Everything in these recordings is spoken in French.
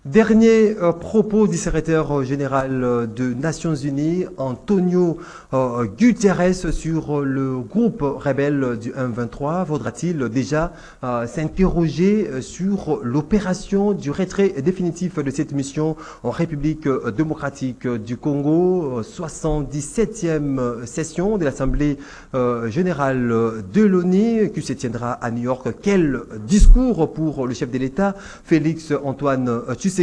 Dernier propos du secrétaire général des Nations Unies, Antonio Guterres, sur le groupe rebelle du M23. Vaudra-t-il déjà s'interroger sur l'opération du retrait définitif de cette mission en République démocratique du Congo, 77e session de l'Assemblée générale de l'ONU qui se tiendra à New York. Quel discours pour le chef de l'État, Félix Antoine Tshisekedi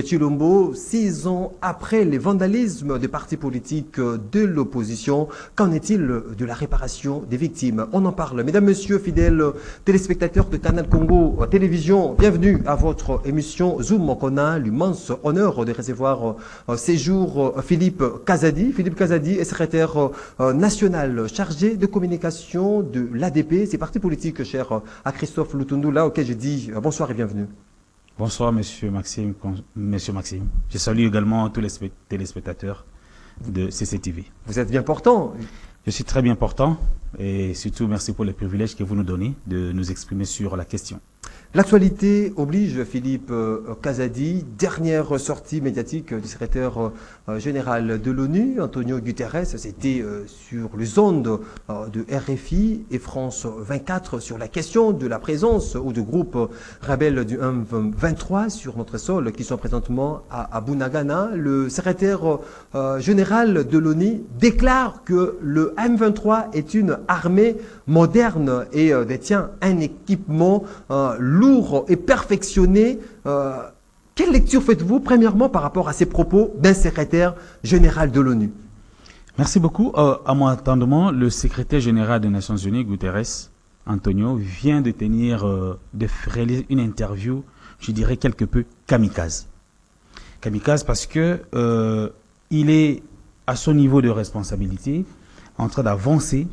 Tshilombo, 6 ans après les vandalismes des partis politiques de l'opposition. Qu'en est-il de la réparation des victimes? On en parle. Mesdames, Messieurs, fidèles téléspectateurs de Canal Congo Télévision, bienvenue à votre émission Zoom. On a l'immense honneur de recevoir ces jours Philippe Kazadi. Philippe Kazadi est secrétaire national chargé de communication de l'ADP, ces partis politiques chers à Christophe Lutundu, là auquel je dis bonsoir et bienvenue. Bonsoir, Monsieur Maxime. Je salue également tous les téléspectateurs de CCTV. Vous êtes bien portant. Je suis très bien portant et surtout merci pour les privilèges que vous nous donnez de nous exprimer sur la question. L'actualité oblige, Philippe Kazadi. Dernière sortie médiatique du secrétaire général de l'ONU, Antonio Guterres. C'était sur les ondes de RFI et France 24 sur la question de la présence ou de groupes rebelles du M23 sur notre sol qui sont présentement à Bunagana. Le secrétaire général de l'ONU déclare que le M23 est une armée moderne et détient un équipement lourd et perfectionné. Quelle lecture faites-vous, premièrement, par rapport à ces propos d'un secrétaire général de l'ONU? Merci beaucoup. À mon entendement, le secrétaire général des Nations Unies, Guterres, Antonio, vient de réaliser une interview, je dirais quelque peu kamikaze. Kamikaze parce que il est à son niveau de responsabilité en train d'avancer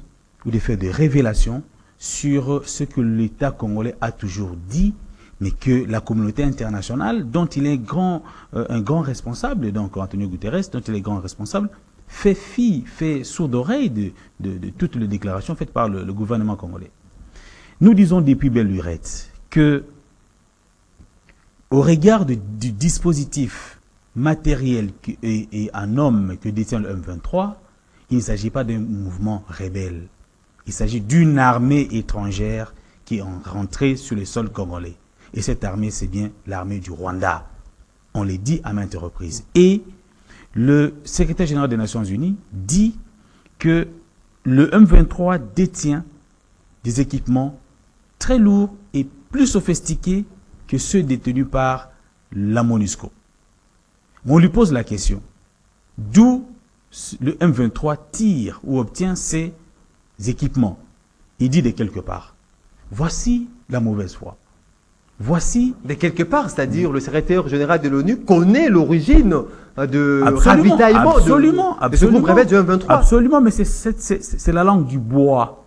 ou de faire des révélations sur ce que l'État congolais a toujours dit, mais que la communauté internationale, dont il est un grand responsable, donc Antonio Guterres, dont il est grand responsable, fait sourde oreille de toutes les déclarations faites par le gouvernement congolais. Nous disons depuis belle lurette que, au regard du dispositif matériel et en homme que détient le M23, il ne s'agit pas d'un mouvement rebelle. Il s'agit d'une armée étrangère qui est rentrée sur le sol congolais. Et cette armée, c'est bien l'armée du Rwanda. On l'a dit à maintes reprises. Et le secrétaire général des Nations Unies dit que le M23 détient des équipements très lourds et plus sophistiqués que ceux détenus par la MONUSCO. On lui pose la question, d'où le M23 tire ou obtient ces équipements? Il dit de quelque part. Voici la mauvaise foi. Voici... De quelque part, c'est-à-dire le secrétaire général de l'ONU connaît l'origine de ravitaillement de ce groupe rebelle du M23. Absolument, mais c'est la langue du bois.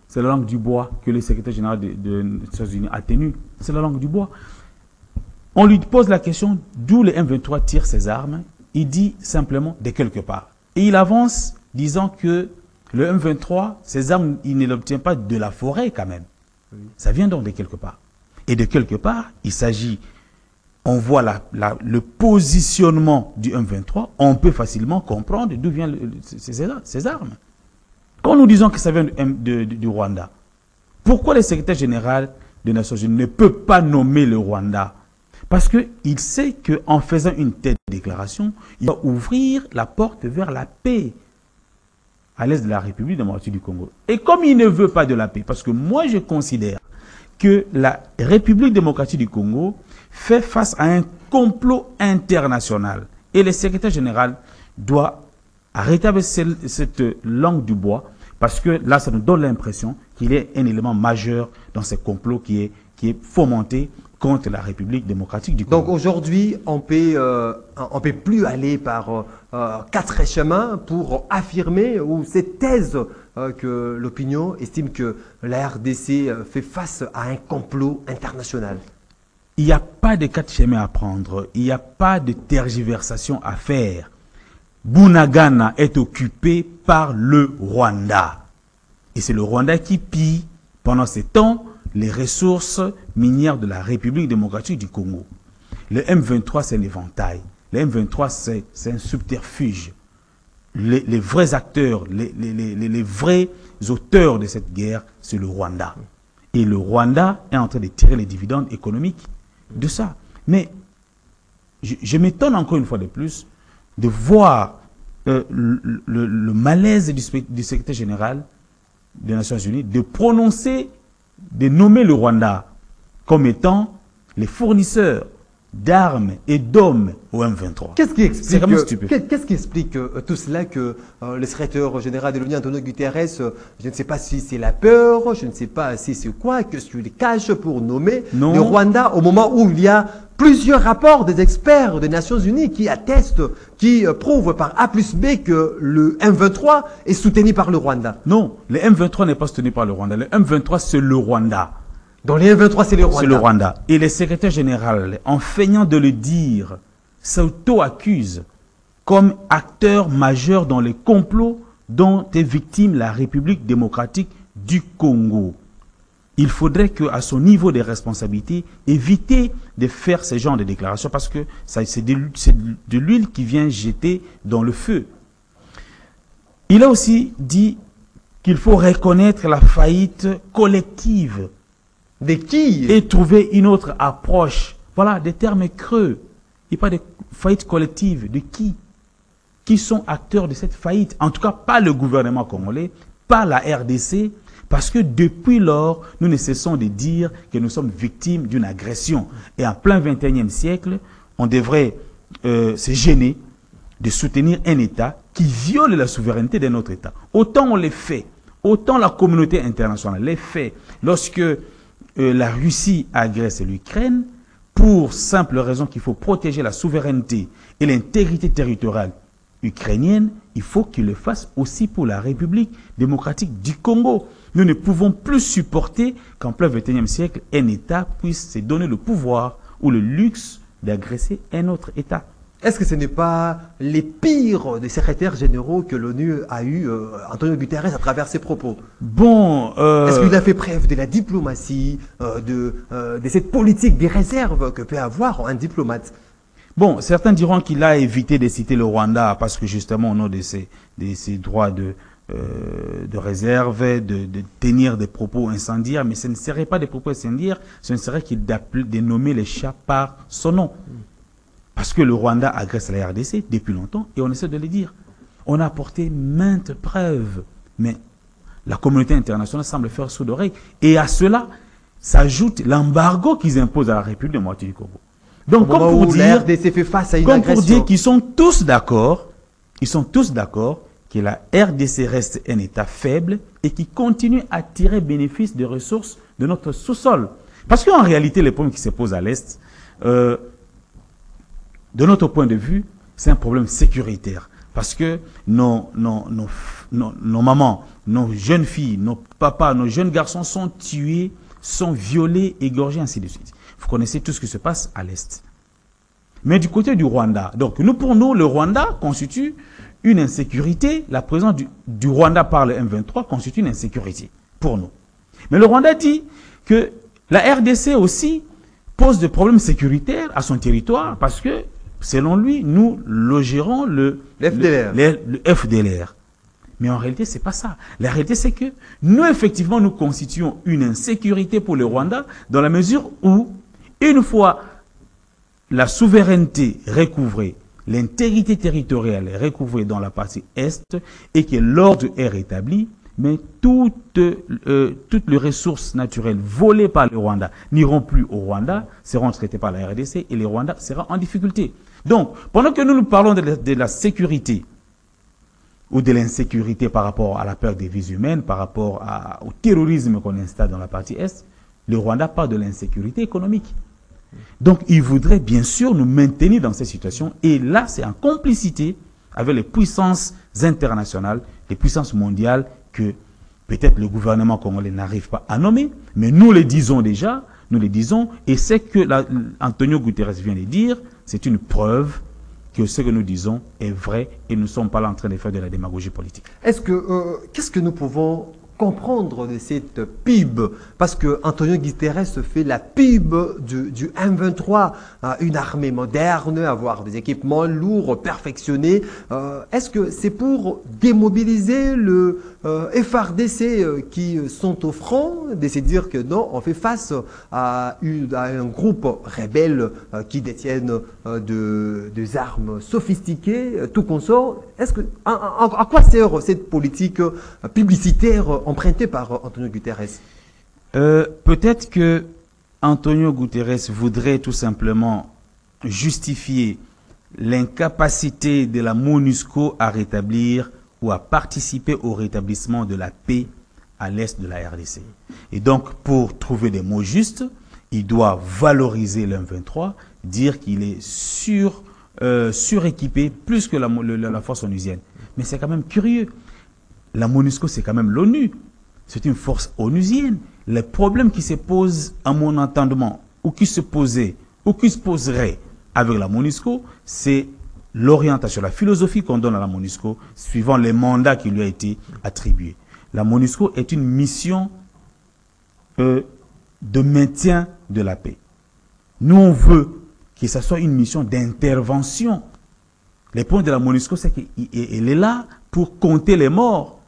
C'est la langue du bois que le secrétaire général des Nations Unies a tenu. C'est la langue du bois. On lui pose la question d'où le M23 tire ses armes. Il dit simplement de quelque part. Et il avance disant que le M23, ses armes, il ne l'obtient pas de la forêt quand même. Oui. Ça vient donc de quelque part. Et de quelque part, il s'agit, on voit le positionnement du M23, on peut facilement comprendre d'où viennent ces armes. Quand nous disons que ça vient du Rwanda, pourquoi le secrétaire général des Nations Unies ne peut pas nommer le Rwanda? Parce qu'il sait qu'en faisant une telle déclaration, il va ouvrir la porte vers la paix à l'est de la République démocratique du Congo. Et comme il ne veut pas de la paix, parce que moi je considère que la République démocratique du Congo fait face à un complot international. Et le secrétaire général doit arrêter avec cette langue du bois, parce que là, ça nous donne l'impression qu'il est un élément majeur dans ce complot qui est fomenté contre la République démocratique du Congo. Donc aujourd'hui, on peut plus aller par 4 chemins pour affirmer ou cette thèse que l'opinion estime que la RDC fait face à un complot international. Il n'y a pas de 4 chemins à prendre, il n'y a pas de tergiversation à faire. Bunagana est occupé par le Rwanda. Et c'est le Rwanda qui pille pendant ces temps les ressources minières de la République démocratique du Congo. Le M23, c'est un éventail. Le M23, c'est un subterfuge. Les vrais acteurs, les vrais auteurs de cette guerre, c'est le Rwanda. Et le Rwanda est en train de tirer les dividendes économiques de ça. Mais je m'étonne encore une fois de plus de voir le malaise du secrétaire général des Nations Unies de prononcer, de nommer le Rwanda comme étant les fournisseurs d'armes et d'hommes au M23. Qu'est-ce qui explique, c'est vraiment stupide. Qu'est-ce qui explique tout cela que le secrétaire général de l'ONU, Antonio Guterres, je ne sais pas si c'est la peur, je ne sais pas si c'est quoi, que ce qu'il cache pour nommer le Rwanda au moment où il y a plusieurs rapports des experts des Nations Unies qui attestent, qui prouvent par A plus B que le M23 est soutenu par le Rwanda. Non, le M23 n'est pas soutenu par le Rwanda. Le M23, c'est le Rwanda. Dans les M23, c'est le Rwanda. C'est le Rwanda. Et le secrétaire général, en feignant de le dire, s'auto-accuse comme acteur majeur dans les complots dont est victime la République démocratique du Congo. Il faudrait qu'à son niveau de responsabilité, éviter de faire ce genre de déclarations parce que c'est de l'huile qui vient jeter dans le feu. Il a aussi dit qu'il faut reconnaître la faillite collective. De qui? Et trouver une autre approche. Voilà, des termes creux. Il n'y a pas de faillite collective. De qui? Qui sont acteurs de cette faillite? En tout cas, pas le gouvernement congolais, pas la RDC, parce que depuis lors, nous ne cessons de dire que nous sommes victimes d'une agression. Et en plein 21e siècle, on devrait se gêner de soutenir un État qui viole la souveraineté d'un autre État. Autant on les fait, autant la communauté internationale les fait lorsque la Russie agresse l'Ukraine, pour simple raison qu'il faut protéger la souveraineté et l'intégrité territoriale ukrainienne, il faut qu'il le fasse aussi pour la République démocratique du Congo. Nous ne pouvons plus supporter qu'en plein 21e siècle, un État puisse se donner le pouvoir ou le luxe d'agresser un autre État. Est-ce que ce n'est pas les pires des secrétaires généraux que l'ONU a eu, Antonio Guterres, à travers ses propos? Bon, est-ce qu'il a fait preuve de la diplomatie, de cette politique des réserves que peut avoir un diplomate? Bon, certains diront qu'il a évité de citer le Rwanda parce que justement au nom de ses droits de réserve, de tenir des propos incendiaires, mais ce ne serait pas des propos incendiaires, ce ne serait qu'il de nommer les chats par son nom. Parce que le Rwanda agresse la RDC depuis longtemps et on essaie de le dire. On a apporté maintes preuves, mais la communauté internationale semble faire sourd d'oreille. Et à cela s'ajoute l'embargo qu'ils imposent à la République démocratique du Congo. Donc, comme pour dire, fait face à une agression, pour dire qu'ils sont tous d'accord, que la RDC reste un État faible et qui continue à tirer bénéfice des ressources de notre sous-sol. Parce qu'en réalité, les problèmes qui se posent à l'Est, de notre point de vue, c'est un problème sécuritaire. Parce que nos mamans, nos jeunes filles, nos papas, nos jeunes garçons sont tués, sont violés, égorgés, ainsi de suite. Vous connaissez tout ce qui se passe à l'Est. Mais du côté du Rwanda, donc pour nous, le Rwanda constitue une insécurité. La présence du Rwanda par le M23 constitue une insécurité pour nous. Mais le Rwanda dit que la RDC aussi pose des problèmes sécuritaires à son territoire parce que, selon lui, nous logerons le FDLR. Mais en réalité, ce n'est pas ça. La réalité, c'est que nous, effectivement, nous constituons une insécurité pour le Rwanda dans la mesure où, une fois la souveraineté recouvrée, l'intégrité territoriale recouvrée dans la partie Est et que l'ordre est rétabli, mais toutes les ressources naturelles volées par le Rwanda n'iront plus au Rwanda, seront traitées par la RDC et le Rwanda sera en difficulté. Donc, pendant que nous parlons de la sécurité ou de l'insécurité par rapport à la perte des vies humaines, par rapport au terrorisme qu'on installe dans la partie Est, le Rwanda parle de l'insécurité économique. Donc, il voudrait bien sûr nous maintenir dans cette situation. Et là, c'est en complicité avec les puissances internationales, les puissances mondiales que peut-être le gouvernement congolais n'arrive pas à nommer. Mais nous le disons déjà, nous le disons. Et c'est que Antonio Guterres vient de dire, c'est une preuve que ce que nous disons est vrai et nous ne sommes pas là en train de faire de la démagogie politique. Est-ce que, qu'est-ce que nous pouvons comprendre de cette pub? Parce que Antonio Guterres fait la pub du M23, une armée moderne, avoir des équipements lourds, perfectionnés. Est-ce que c'est pour démobiliser le FARDC qui sont au front, d'essayer de dire que non, on fait face à un groupe rebelle qui détiennent des armes sophistiquées, tout consort? À quoi sert cette politique publicitaire empruntée par Antonio Guterres? Peut-être que Antonio Guterres voudrait tout simplement justifier l'incapacité de la MONUSCO à rétablir ou à participer au rétablissement de la paix à l'est de la RDC. Et donc, pour trouver des mots justes, il doit valoriser le M23, dire qu'il est suréquipé plus que la force onusienne. Mais c'est quand même curieux. La MONUSCO, c'est quand même l'ONU. C'est une force onusienne. Les problèmes qui se posent, à mon entendement, ou qui se posaient, ou qui se poseraient avec la MONUSCO, c'est l'orientation, la philosophie qu'on donne à la MONUSCO, suivant les mandats qui lui a été attribués. La MONUSCO est une mission de maintien de la paix. Nous, on veut que ce soit une mission d'intervention. Le point de la MONUSCO, c'est qu'elle est là pour compter les morts,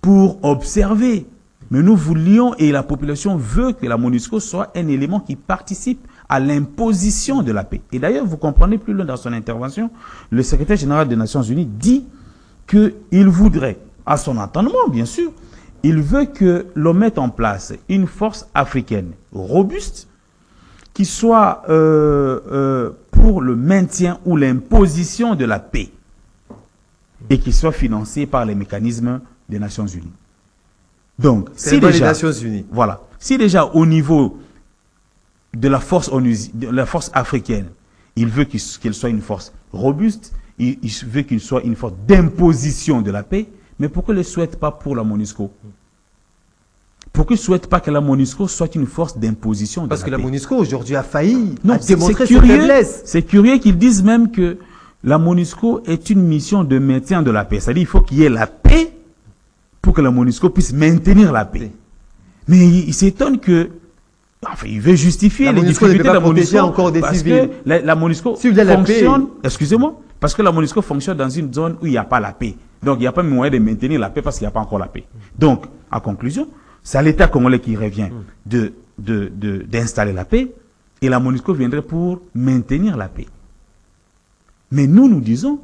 pour observer. Mais nous voulions, et la population veut que la MONUSCO soit un élément qui participe à l'imposition de la paix. Et d'ailleurs, vous comprenez plus loin dans son intervention, le secrétaire général des Nations Unies dit qu'il voudrait, à son entendement bien sûr, il veut que l'on mette en place une force africaine robuste qui soit pour le maintien ou l'imposition de la paix et qui soit financée par les mécanismes des Nations Unies. Donc, si déjà, les Nations Unies. Voilà, si déjà au niveau de la force africaine, il veut qu'elle soit une force robuste, il veut qu'il soit une force d'imposition de la paix, mais pourquoi il ne le souhaite pas pour la MONUSCO? Pourquoi il ne souhaite pas que la MONUSCO soit une force d'imposition de la paix? Parce que la MONUSCO aujourd'hui a failli démontrer ses faiblesses. C'est curieux qu'ils disent même que la MONUSCO est une mission de maintien de la paix. C'est-à-dire qu'il faut qu'il y ait la paix pour que la MONUSCO puisse maintenir la paix. Mais il s'étonne que... Enfin, il veut justifier les difficultés de la MONUSCO encore des parce civils. que la MONUSCO fonctionne... Excusez-moi. Parce que la MONUSCO fonctionne dans une zone où il n'y a pas la paix. Donc, il n'y a pas moyen de maintenir la paix parce qu'il n'y a pas encore la paix. Donc, en conclusion, c'est à l'État congolais qui revient d'installer la paix et la MONUSCO viendrait pour maintenir la paix. Mais nous disons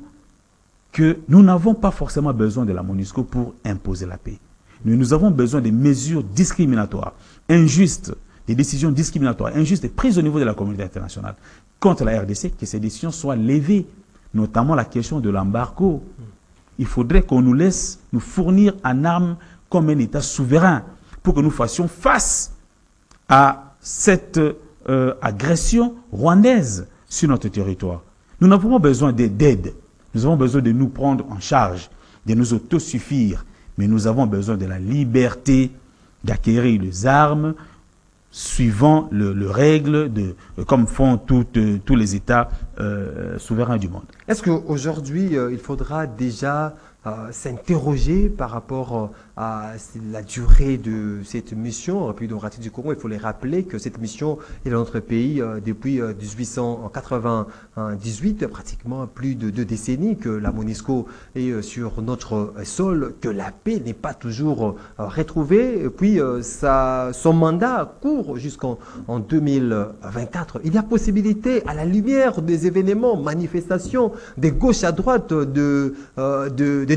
que nous n'avons pas forcément besoin de la MONUSCO pour imposer la paix. Nous avons besoin de mesures discriminatoires, injustes, des décisions discriminatoires, injustes et prises au niveau de la communauté internationale contre la RDC, que ces décisions soient levées, notamment la question de l'embargo. Il faudrait qu'on nous laisse nous fournir en armes comme un État souverain pour que nous fassions face à cette agression rwandaise sur notre territoire. Nous n'avons pas besoin d'aide. Nous avons besoin de nous prendre en charge, de nous autosuffire. Mais nous avons besoin de la liberté d'acquérir les armes suivant les règles, comme font tous les États souverains du monde. Est-ce qu'aujourd'hui, il faudra déjà s'interroger par rapport à la durée de cette mission? République démocratique du Congo, il faut les rappeler que cette mission est dans notre pays depuis 1898, pratiquement plus de 2 décennies que la MONUSCO est sur notre sol, que la paix n'est pas toujours retrouvée. Et puis son mandat court jusqu'en 2024. Il y a possibilité, à la lumière des événements, manifestations, des gauches à droite, de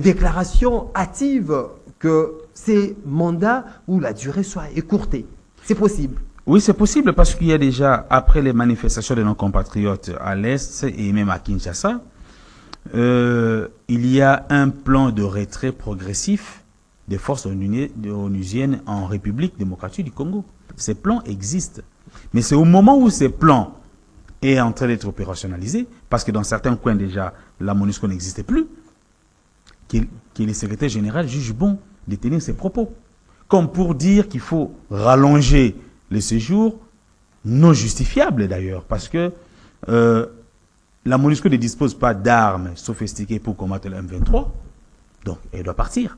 déclarations hâtives, que ces mandats où la durée soit écourtée. C'est possible. Oui, c'est possible parce qu'il y a déjà, après les manifestations de nos compatriotes à l'Est et même à Kinshasa, il y a un plan de retrait progressif des forces onusiennes en République démocratique du Congo. Ces plans existent. Mais c'est au moment où ces plans est en train d'être opérationnalisé, parce que dans certains coins déjà, la MONUSCO n'existait plus, que le secrétaire général juge bon de tenir ses propos. Comme pour dire qu'il faut rallonger le séjour, non justifiable d'ailleurs, parce que la MONUSCO ne dispose pas d'armes sophistiquées pour combattre le M23, donc elle doit partir.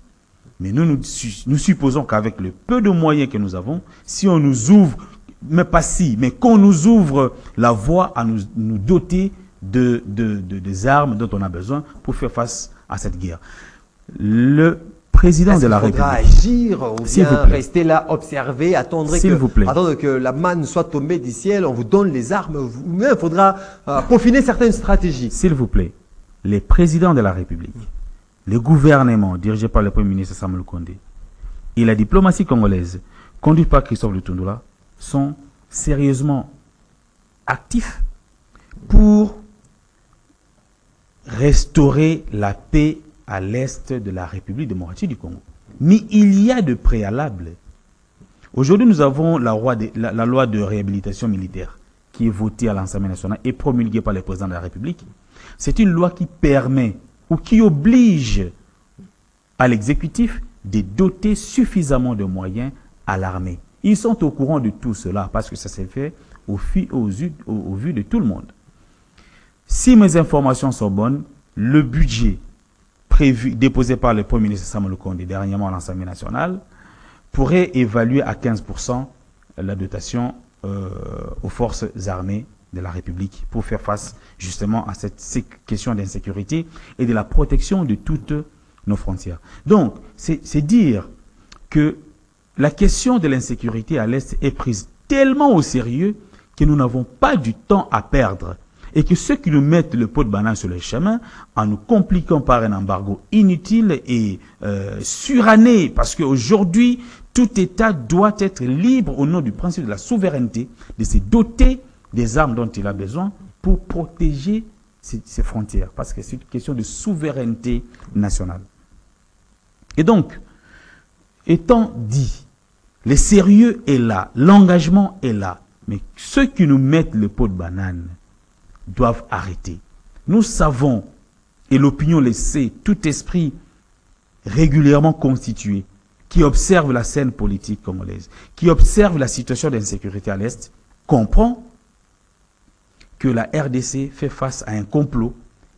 Mais nous supposons qu'avec le peu de moyens que nous avons, si on nous ouvre, mais pas si, mais qu'on nous ouvre la voie à nous doter des armes dont on a besoin pour faire face à cette guerre. Le président de la République. Agir ou bien rester là, observer, attendre que la manne soit tombée du ciel, on vous donne les armes, mais il faudra peaufiner certaines stratégies. S'il vous plaît, les présidents de la République, le gouvernement dirigé par le Premier ministre Samuel Kondé et la diplomatie congolaise conduite par Christophe Lutundula sont sérieusement actifs pour restaurer la paix à l'est de la République démocratique du Congo. Mais il y a de préalables. Aujourd'hui, nous avons la loi de réhabilitation militaire qui est votée à l'Assemblée nationale et promulguée par le président de la République. C'est une loi qui permet ou qui oblige à l'exécutif de doter suffisamment de moyens à l'armée. Ils sont au courant de tout cela parce que ça s'est fait au vu de tout le monde. Si mes informations sont bonnes, le budget déposé par le Premier ministre Samuel Kondé dernièrement à l'Assemblée nationale pourrait évaluer à 15% la dotation aux forces armées de la République pour faire face justement à cette question d'insécurité et de la protection de toutes nos frontières. Donc, c'est dire que la question de l'insécurité à l'Est est prise tellement au sérieux que nous n'avons pas du temps à perdre. Et que ceux qui nous mettent le pot de banane sur le chemin, en nous compliquant par un embargo inutile et suranné, parce qu'aujourd'hui, tout État doit être libre au nom du principe de la souveraineté, de se doter des armes dont il a besoin pour protéger ses frontières, parce que c'est une question de souveraineté nationale. Et donc, étant dit, le sérieux est là, l'engagement est là, mais ceux qui nous mettent le pot de banane doivent arrêter. Nous savons, et l'opinion le sait, tout esprit régulièrement constitué, qui observe la scène politique congolaise, qui observe la situation d'insécurité à l'Est, comprend que la RDC fait face à un complot,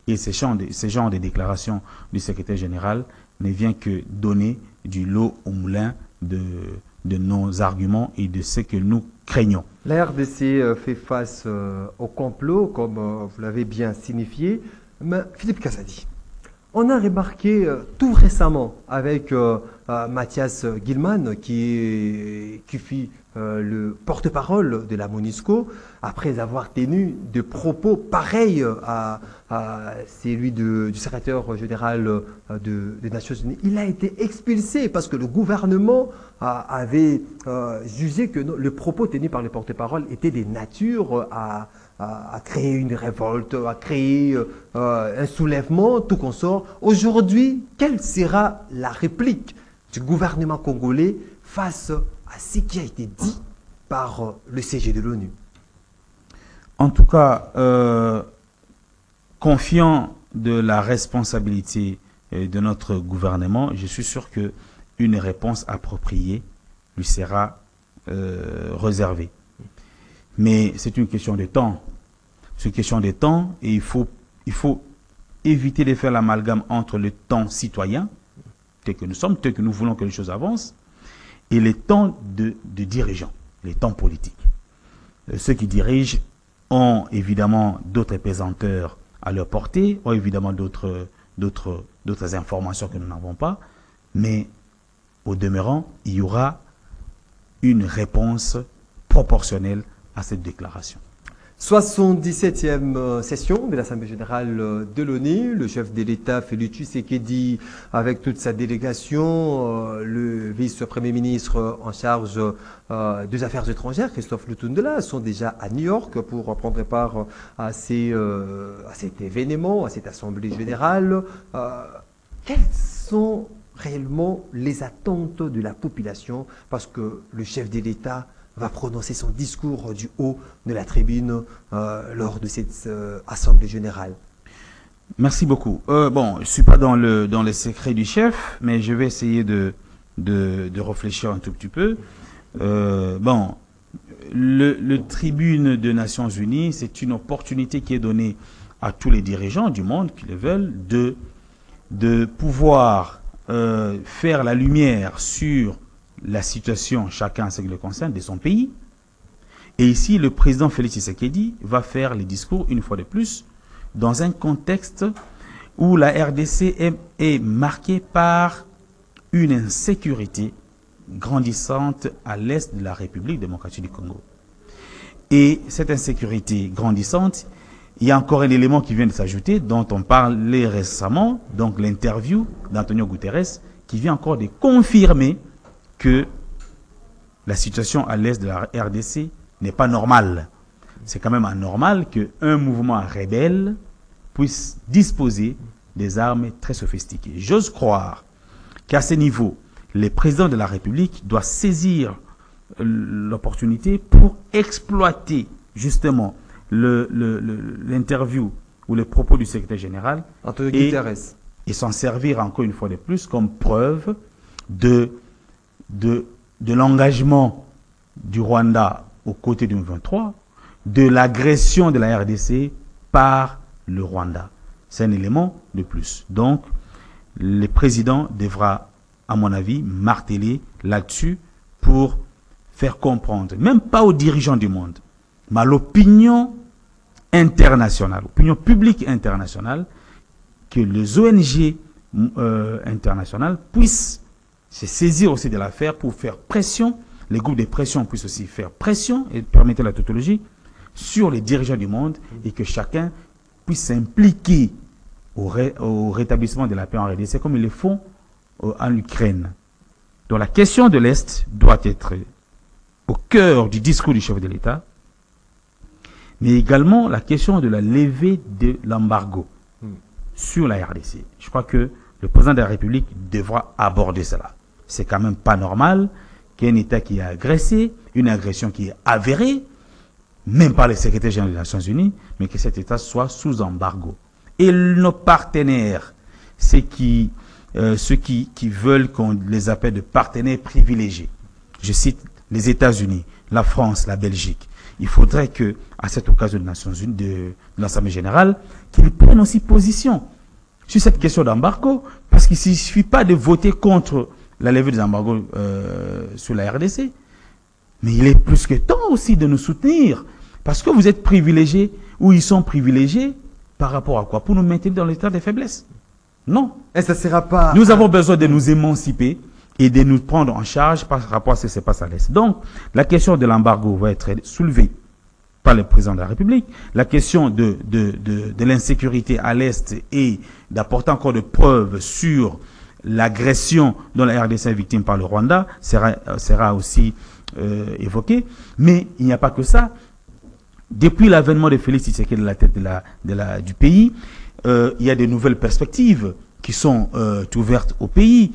et ce genre de déclaration du secrétaire général ne vient que donner du lot au moulin de nos arguments et de ce que nous craignons. La RDC fait face au complot, comme vous l'avez bien signifié. Mais Philippe Kazadi, on a remarqué tout récemment avec Mathias Gilman, qui fut le porte-parole de la MONUSCO, après avoir tenu des propos pareils à celui du secrétaire général des Nations Unies. Il a été expulsé parce que le gouvernement avait jugé que le propos tenu par le porte-parole était des natures à créer une révolte, à créer un soulèvement, tout consort. Aujourd'hui, quelle sera la réplique du gouvernement congolais face à ce qui a été dit par le CG de l'ONU? En tout cas, confiant de la responsabilité de notre gouvernement, je suis sûr qu'une réponse appropriée lui sera réservée. Mais c'est une question de temps. C'est une question de temps et il faut éviter de faire l'amalgame entre le temps citoyen, tel que nous sommes, tel que nous voulons que les choses avancent, et les temps de dirigeants, les temps politiques. Ceux qui dirigent ont évidemment d'autres pesanteurs à leur portée, ont évidemment d'autres informations que nous n'avons pas, mais au demeurant, il y aura une réponse proportionnelle à cette déclaration. 77e session de l'Assemblée générale de l'ONU, le chef de l'État Félix Tshisekedi avec toute sa délégation, le vice-premier ministre en charge des affaires étrangères, Christophe Lutundula, sont déjà à New York pour prendre part à cet événement, à cette Assemblée générale. Quelles sont réellement les attentes de la population, parce que le chef de l'État va prononcer son discours du haut de la tribune lors de cette Assemblée générale? Merci beaucoup. Bon, je ne suis pas dans les secrets du chef, mais je vais essayer de réfléchir un tout petit peu. Bon, le tribune des Nations Unies, c'est une opportunité qui est donnée à tous les dirigeants du monde qui le veulent de pouvoir faire la lumière sur la situation, chacun ce qui le concerne, de son pays. Et ici, le président Félix Tshisekedi va faire les discours, une fois de plus, dans un contexte où la RDC est marquée par une insécurité grandissante à l'est de la République démocratique du Congo. Et cette insécurité grandissante, il y a encore un élément qui vient de s'ajouter, dont on parlait récemment, donc l'interview d'Antonio Guterres, qui vient encore de confirmer que la situation à l'est de la RDC n'est pas normale. C'est quand même anormal qu'un mouvement rebelle puisse disposer des armes très sophistiquées. J'ose croire qu'à ce niveau, le président de la République doit saisir l'opportunité pour exploiter justement l'interview ou les propos du secrétaire général et s'en servir encore une fois de plus comme preuve de l'engagement du Rwanda aux côtés du M23, de l'agression de la RDC par le Rwanda. C'est un élément de plus. Donc, le président devra, à mon avis, marteler là-dessus pour faire comprendre, même pas aux dirigeants du monde, mais à l'opinion internationale, l'opinion publique internationale, que les ONG internationales puissent se saisir aussi de l'affaire pour faire pression. Les groupes de pression puissent aussi faire pression, et permettre la tautologie, sur les dirigeants du monde et que chacun puisse s'impliquer au rétablissement de la paix en RDC comme ils le font en Ukraine. Donc la question de l'Est doit être au cœur du discours du chef de l'État, mais également la question de la levée de l'embargo sur la RDC. Je crois que le président de la République devra aborder cela. C'est quand même pas normal qu'un État qui a agressé, une agression qui est avérée, même par le secrétaire général des Nations Unies, mais que cet État soit sous embargo. Et nos partenaires, ceux qui veulent qu'on les appelle de partenaires privilégiés, je cite les États-Unis, la France, la Belgique, il faudrait que, à cette occasion des Nations Unies, de l'Assemblée générale, qu'ils prennent aussi position sur cette question d'embargo, parce qu'il ne suffit pas de voter contre la levée des embargos sur la RDC, mais il est plus que temps aussi de nous soutenir, parce que vous êtes privilégiés, ou ils sont privilégiés, par rapport à quoi? Pour nous maintenir dans l'état de faiblesse? Non. Et ça sera pas... Nous avons besoin de nous émanciper et de nous prendre en charge par rapport à ce qui se passe à l'Est. Donc, la question de l'embargo va être soulevée par le président de la République. La question de l'insécurité à l'Est et d'apporter encore de preuves sur l'agression dont la RDC est victime par le Rwanda sera aussi évoquée. Mais il n'y a pas que ça. Depuis l'avènement de Félix Tshisekedi de la tête du pays, il y a de nouvelles perspectives qui sont ouvertes au pays.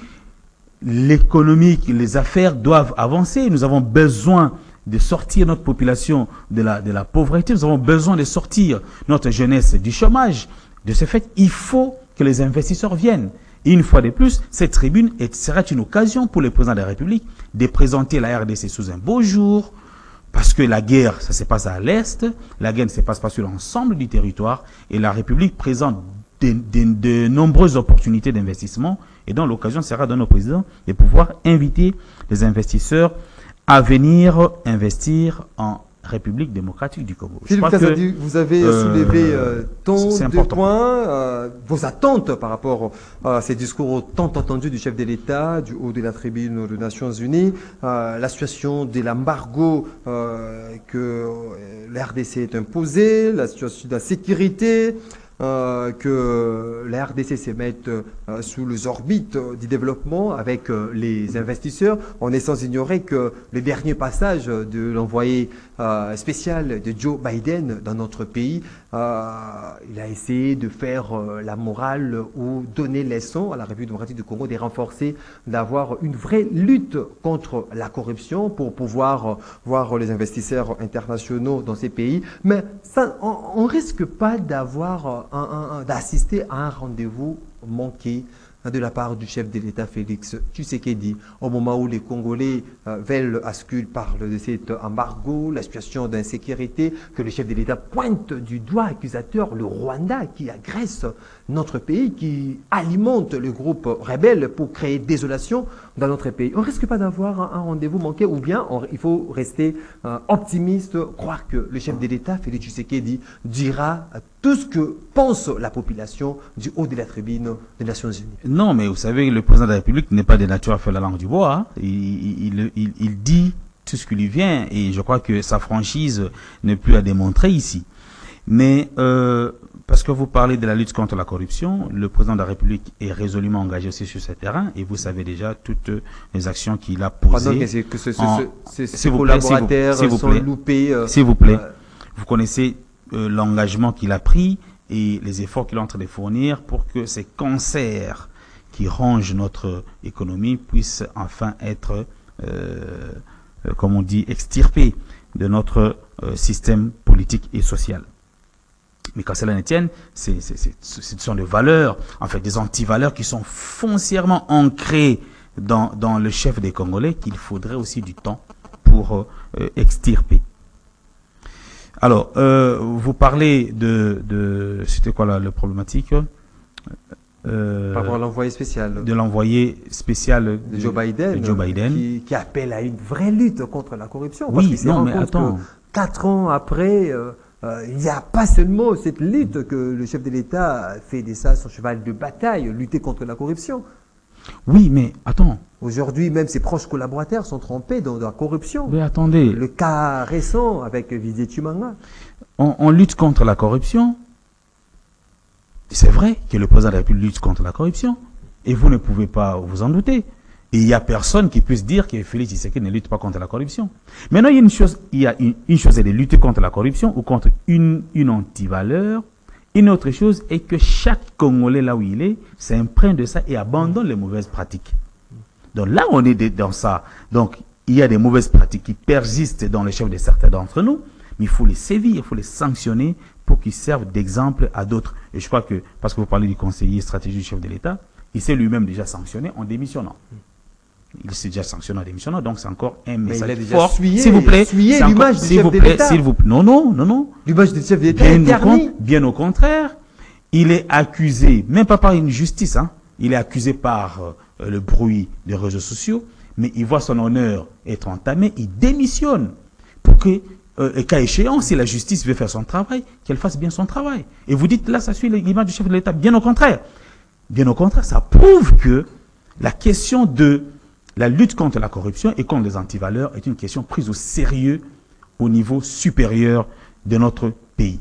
L'économie, les affaires doivent avancer. Nous avons besoin de sortir notre population de la pauvreté. Nous avons besoin de sortir notre jeunesse du chômage. De ce fait, il faut que les investisseurs viennent. Et une fois de plus, cette tribune sera une occasion pour le président de la République de présenter la RDC sous un beau jour, parce que la guerre, ça se passe à l'Est, la guerre ne se passe pas sur l'ensemble du territoire, et la République présente de nombreuses opportunités d'investissement, et donc l'occasion sera donnée au président de pouvoir inviter les investisseurs à venir investir en République démocratique du Congo. Philippe Kazadi, vous avez soulevé tant de points, vos attentes par rapport à ces discours tant entendus du chef de l'État, du haut de la tribune des Nations Unies, la situation de l'embargo que l'RDC est imposée, la situation de la sécurité, que la RDC se mette sous les orbites du développement avec les investisseurs. On est sans ignorer que le dernier passage de l'envoyé spécial de Joe Biden dans notre pays, il a essayé de faire la morale ou donner leçon à la République démocratique du Congo, de renforcer, d'avoir une vraie lutte contre la corruption pour pouvoir voir les investisseurs internationaux dans ces pays. Mais ça, on risque pas d'avoir d'assister à un rendez-vous manqué de la part du chef de l'État Félix Tshisekedi au moment où les Congolais veulent basculer par de cet embargo, la situation d'insécurité, que le chef de l'État pointe du doigt accusateur le Rwanda qui agresse notre pays, qui alimente le groupe rebelle pour créer désolation dans notre pays. On ne risque pas d'avoir un rendez-vous manqué ou bien il faut rester optimiste, croire que le chef de l'État Félix Tshisekedi dira tout ce que pense la population du haut de la tribune des Nations Unies. Non, mais vous savez, le président de la République n'est pas de nature à faire la langue du bois. Hein. Il dit tout ce qui lui vient et je crois que sa franchise n'est plus à démontrer ici. Mais parce que vous parlez de la lutte contre la corruption, le président de la République est résolument engagé aussi sur ce terrain et vous savez déjà toutes les actions qu'il a posées. Ses collaborateurs sont loupés. S'il vous plaît, vous connaissez l'engagement qu'il a pris et les efforts qu'il est en train de fournir pour que ces cancers qui rongent notre économie puissent enfin être, comme on dit, extirpés de notre système politique et social. Mais quand cela ne tienne, ce sont des valeurs, en fait des antivaleurs qui sont foncièrement ancrées dans le chef des Congolais qu'il faudrait aussi du temps pour extirper. Alors, vous parlez de c'était quoi là, le problématique par rapport à l'envoyé spécial. De l'envoyé spécial de Joe Biden, qui appelle à une vraie lutte contre la corruption. Oui, parce non, mais attends. 4 ans après, il n'y a pas seulement cette lutte que le chef de l'État fait de ça son cheval de bataille, lutter contre la corruption. Oui, mais attends. Aujourd'hui, même ses proches collaborateurs sont trompés dans la corruption. Mais attendez. Le cas récent avec Vizé Chimanga. On lutte contre la corruption. C'est vrai que le président de la République lutte contre la corruption. Et vous ne pouvez pas vous en douter. Et il n'y a personne qui puisse dire que Félix Tshisekedi ne lutte pas contre la corruption. Maintenant, il y a une chose est de lutter contre la corruption ou contre une antivaleur. Une autre chose est que chaque Congolais, là où il est, s'imprègne de ça et abandonne les mauvaises pratiques. Donc là, on est dans ça. Donc, il y a des mauvaises pratiques qui persistent dans les chefs de certains d'entre nous, mais il faut les sévir, il faut les sanctionner pour qu'ils servent d'exemple à d'autres. Et je crois que, parce que vous parlez du conseiller stratégique du chef de l'État, il s'est lui-même déjà sanctionné en démissionnant. Il s'est déjà sanctionné en démissionnant, donc c'est encore un message fort. S'il vous plaît, l'image du chef de l'État. Non. L'image du chef de l'État bien au contraire, il est accusé, même pas par une justice, hein, il est accusé par le bruit des réseaux sociaux, mais il voit son honneur être entamé, il démissionne pour que, cas échéant, si la justice veut faire son travail, qu'elle fasse bien son travail. Et vous dites, là, ça suit l'image du chef de l'État. Bien au contraire. Bien au contraire, ça prouve que la question de la lutte contre la corruption et contre les antivaleurs est une question prise au sérieux au niveau supérieur de notre pays.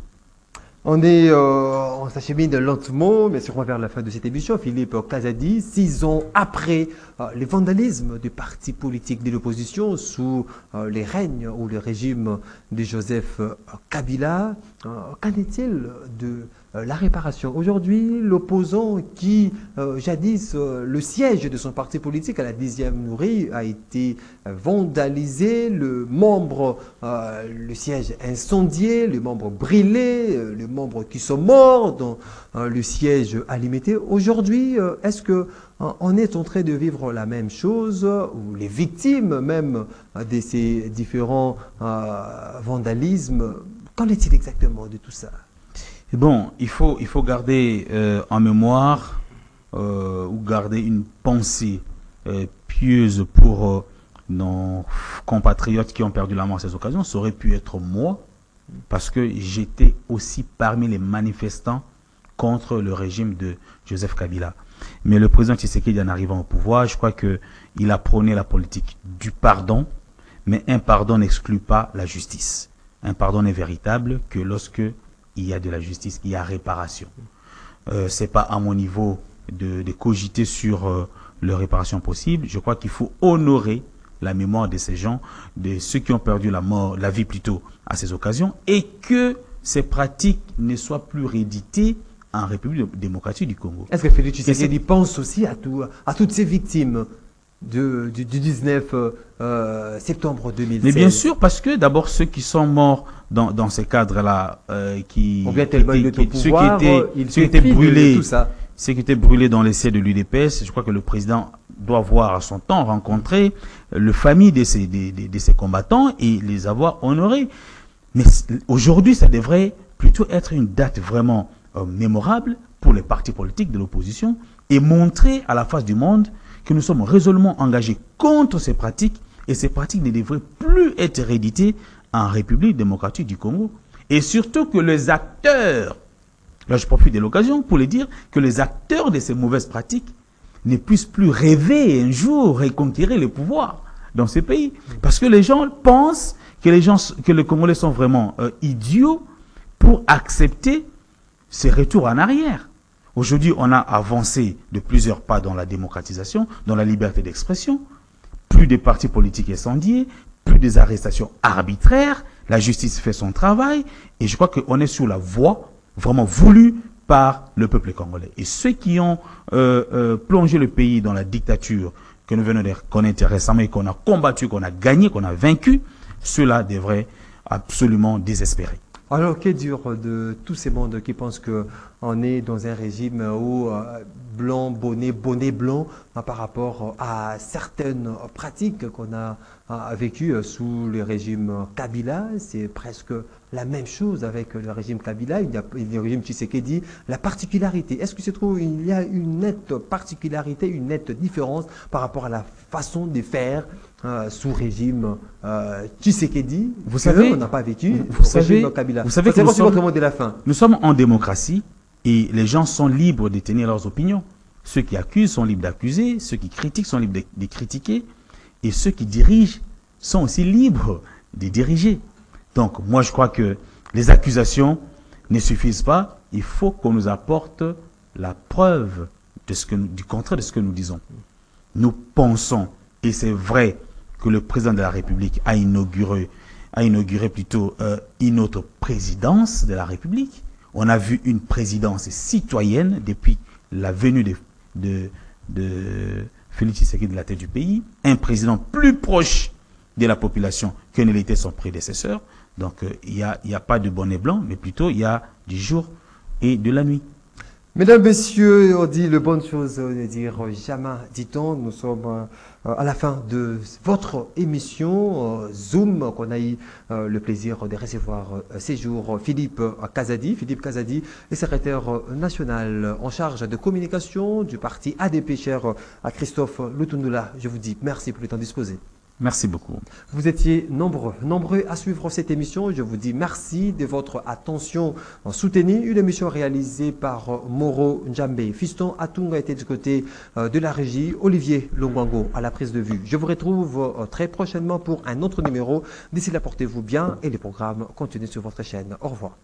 On s'achemine lentement, mais sûrement vers la fin de cette émission. Philippe Kazadi, 6 ans après le vandalisme des partis politiques de l'opposition sous les règnes ou le régime de Joseph Kabila, qu'en est-il de la réparation? Aujourd'hui, l'opposant qui, jadis, le siège de son parti politique à la 10e Nourri a été vandalisé, le siège incendié, les membres brûlés, les membres qui sont morts dans le siège alimenté. Aujourd'hui, est-ce que on est en train de vivre la même chose, ou les victimes même de ces différents vandalismes? Qu'en est-il exactement de tout ça? Bon, il faut garder en mémoire ou garder une pensée pieuse pour nos compatriotes qui ont perdu la mort à ces occasions. Ça aurait pu être moi, parce que j'étais aussi parmi les manifestants contre le régime de Joseph Kabila. Mais le président Tshisekedi, en arrivant au pouvoir, je crois qu'il a prôné la politique du pardon, mais un pardon n'exclut pas la justice. Un pardon n'est véritable que lorsque il y a de la justice, il y a réparation. Ce n'est pas à mon niveau de cogiter sur leur réparation possible. Je crois qu'il faut honorer la mémoire de ces gens, de ceux qui ont perdu la vie plutôt à ces occasions, et que ces pratiques ne soient plus rééditées en République démocratique du Congo. Est-ce que Félix Tshisekedi pense aussi à toutes ces victimes du 19 septembre 2016? Mais bien sûr, parce que d'abord ceux qui sont morts dans ces cadres-là, ceux qui étaient brûlés, ce qui était brûlé dans l'essai de l'UDPS. Je crois que le président doit voir à son temps rencontrer le famille de ces combattants et les avoir honorés. Mais aujourd'hui, ça devrait plutôt être une date vraiment mémorable pour les partis politiques de l'opposition et montrer à la face du monde que nous sommes résolument engagés contre ces pratiques et ces pratiques ne devraient plus être héréditées en République démocratique du Congo. Et surtout que les acteurs, là je profite de l'occasion pour les dire, que les acteurs de ces mauvaises pratiques ne puissent plus rêver un jour reconquérir le pouvoir dans ces pays. Parce que les gens pensent que les Congolais sont vraiment idiots pour accepter ces retours en arrière. Aujourd'hui, on a avancé de plusieurs pas dans la démocratisation, dans la liberté d'expression. Plus de partis politiques incendiés, plus des arrestations arbitraires. La justice fait son travail. Et je crois qu'on est sur la voie vraiment voulue par le peuple congolais. Et ceux qui ont plongé le pays dans la dictature que nous venons de connaître récemment et qu'on a combattu, qu'on a gagné, qu'on a vaincu, ceux-là devraient absolument désespérer. Alors, que dire de tous ces mondes qui pensent qu'on est dans un régime où blanc, bonnet blanc par rapport à certaines pratiques qu'on a vécues sous le régime Kabila? C'est presque la même chose avec le régime Kabila. Il y a le régime Tshisekedi. La particularité, est-ce que se trouve il y a une nette particularité, une nette différence par rapport à la façon de faire sous régime Tshisekedi? Vous savez, on n'a pas vécu vous savez, Kabila. Vous savez que nous sommes en démocratie et les gens sont libres de tenir leurs opinions. Ceux qui accusent sont libres d'accuser, ceux qui critiquent sont libres de critiquer et ceux qui dirigent sont aussi libres de diriger. Donc moi je crois que les accusations ne suffisent pas. Il faut qu'on nous apporte la preuve du contraire de ce que nous disons. Nous pensons, et c'est vrai, que le président de la République a inauguré plutôt une autre présidence de la République. On a vu une présidence citoyenne depuis la venue de Félix Tshisekedi de la tête du pays, un président plus proche de la population que ne l'était son prédécesseur. Donc il n'y a pas de bonnet blanc, mais plutôt il y a du jour et de la nuit. Mesdames, Messieurs, on dit le bonne chose de dire jamais, dit-on. Nous sommes à la fin de votre émission Zoom, qu'on a eu le plaisir de recevoir ces jours Philippe Kazadi. Philippe Kazadi est secrétaire national en charge de communication du parti ADP, cher à Christophe Lutundula. Je vous dis merci pour le temps disposé. Merci beaucoup. Vous étiez nombreux à suivre cette émission. Je vous dis merci de votre attention soutenue. Une émission réalisée par Moro Njambe. Fiston Atunga était du côté de la régie. Olivier Longwango à la prise de vue. Je vous retrouve très prochainement pour un autre numéro. D'ici là, portez-vous bien et les programmes continuent sur votre chaîne. Au revoir.